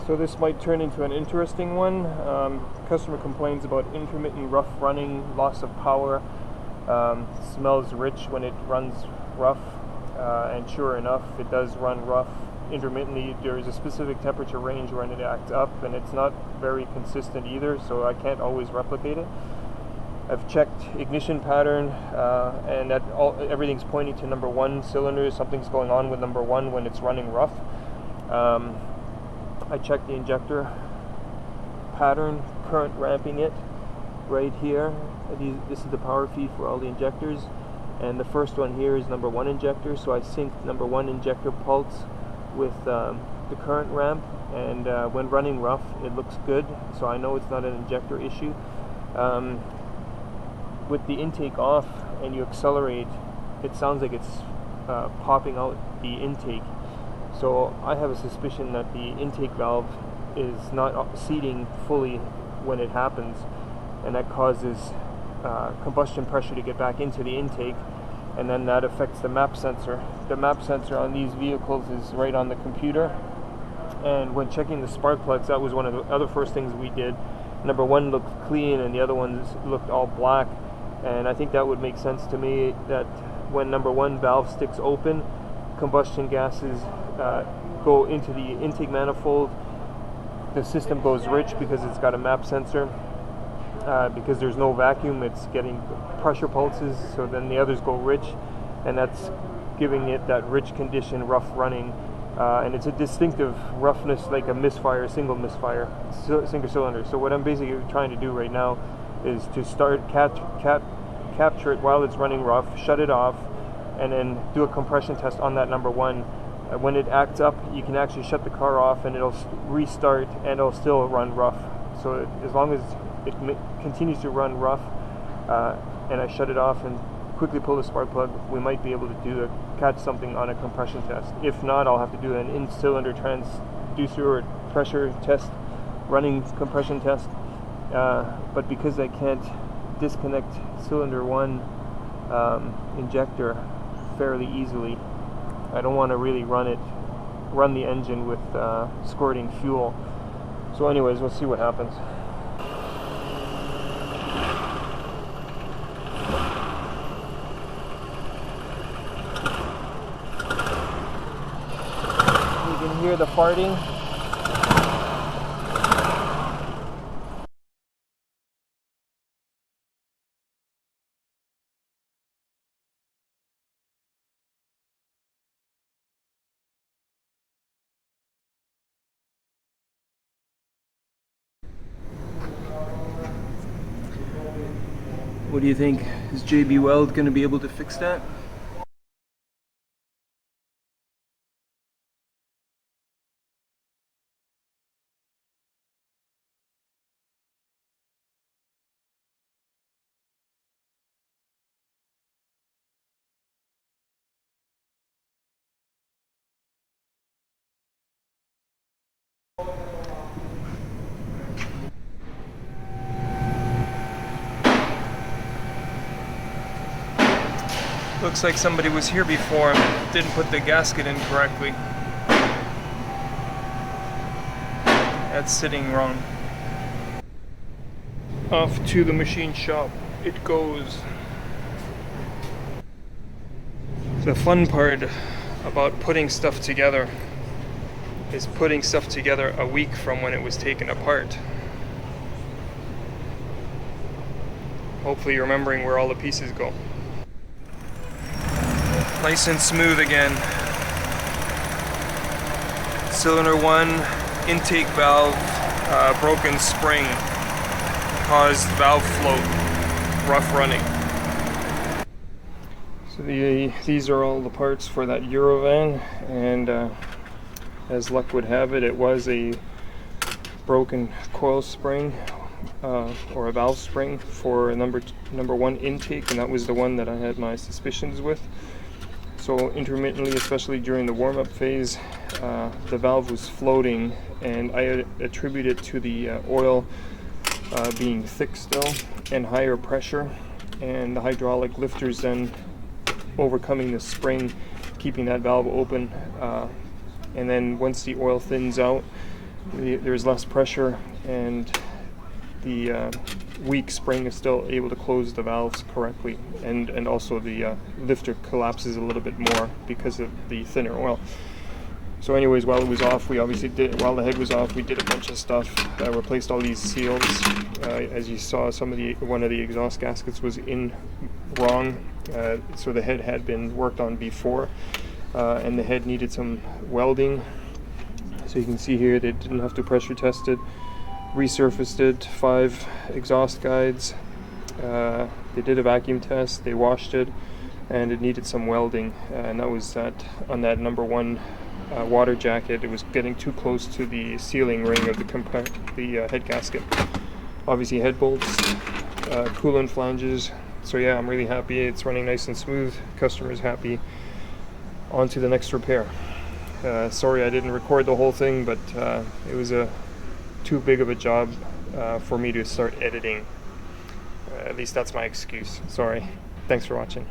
So this might turn into an interesting one. Customer complains about intermittent rough running, loss of power, smells rich when it runs rough, and sure enough it does run rough intermittently. There is a specific temperature range when it acts up, and it's not very consistent either, so I can't always replicate it. I've checked ignition pattern, and everything's pointing to number one cylinder. Something's going on with number one when it's running rough. I checked the injector pattern, current ramping it right here. This is the power feed for all the injectors, and the first one here is number one injector, so I synced number one injector pulse with the current ramp, and when running rough it looks good, so I know it's not an injector issue. With the intake off and you accelerate, it sounds like it's popping out the intake. So I have a suspicion that the intake valve is not seating fully when it happens, and that causes combustion pressure to get back into the intake, and then that affects the map sensor. The map sensor on these vehicles is right on the computer, and when checking the spark plugs, that was one of the other first things we did. Number one looked clean and the other ones looked all black, and I think that would make sense to me, that when number one valve sticks open, combustion gases go into the intake manifold. The system goes rich because it's got a map sensor. Because there's no vacuum, it's getting pressure pulses, so then the others go rich, and that's giving it that rich condition, rough running, and it's a distinctive roughness, like a misfire, single misfire, single cylinder. So what I'm basically trying to do right now is to start capture it while it's running rough, shut it off, and then do a compression test on that number one. When it acts up, you can actually shut the car off and it'll restart, and it'll still run rough. So as long as it continues to run rough, and I shut it off and quickly pull the spark plug, we might be able to catch something on a compression test. If not, I'll have to do an in-cylinder transducer or pressure test, running compression test. But because I can't disconnect cylinder one injector fairly easily, I don't want to really run the engine with squirting fuel. So anyways, we'll see what happens. You can hear the farting. What do you think? Is J-B Weld going to be able to fix that? Looks like somebody was here before and didn't put the gasket in correctly. That's sitting wrong. Off to the machine shop it goes. The fun part about putting stuff together is putting stuff together a week from when it was taken apart. Hopefully you're remembering where all the pieces go. Nice and smooth again. Cylinder one, intake valve, broken spring caused valve float, rough running. So these are all the parts for that Eurovan, and as luck would have it, it was a broken coil spring or a valve spring for number one intake, and that was the one that I had my suspicions with. So intermittently, especially during the warm-up phase, the valve was floating, and I attribute it to the oil being thick still and higher pressure, and the hydraulic lifters then overcoming the spring, keeping that valve open. And then once the oil thins out, there's less pressure, and the weak spring is still able to close the valves correctly, and also the lifter collapses a little bit more because of the thinner oil. So anyways, while it was off, we obviously while the head was off, we did a bunch of stuff, replaced all these seals. As you saw, one of the exhaust gaskets was wrong, so the head had been worked on before, and the head needed some welding. So you can see here they didn't have to pressure test it. Resurfaced it, 5 exhaust guides. They did a vacuum test, they washed it, and it needed some welding, and that was on that number 1 water jacket. It was getting too close to the sealing ring of the head gasket. Obviously head bolts, coolant flanges. So yeah, I'm really happy. It's running nice and smooth. Customer's happy. On to the next repair. Sorry I didn't record the whole thing, but it was too big of a job for me to start editing. At least that's my excuse. Sorry. Thanks for watching.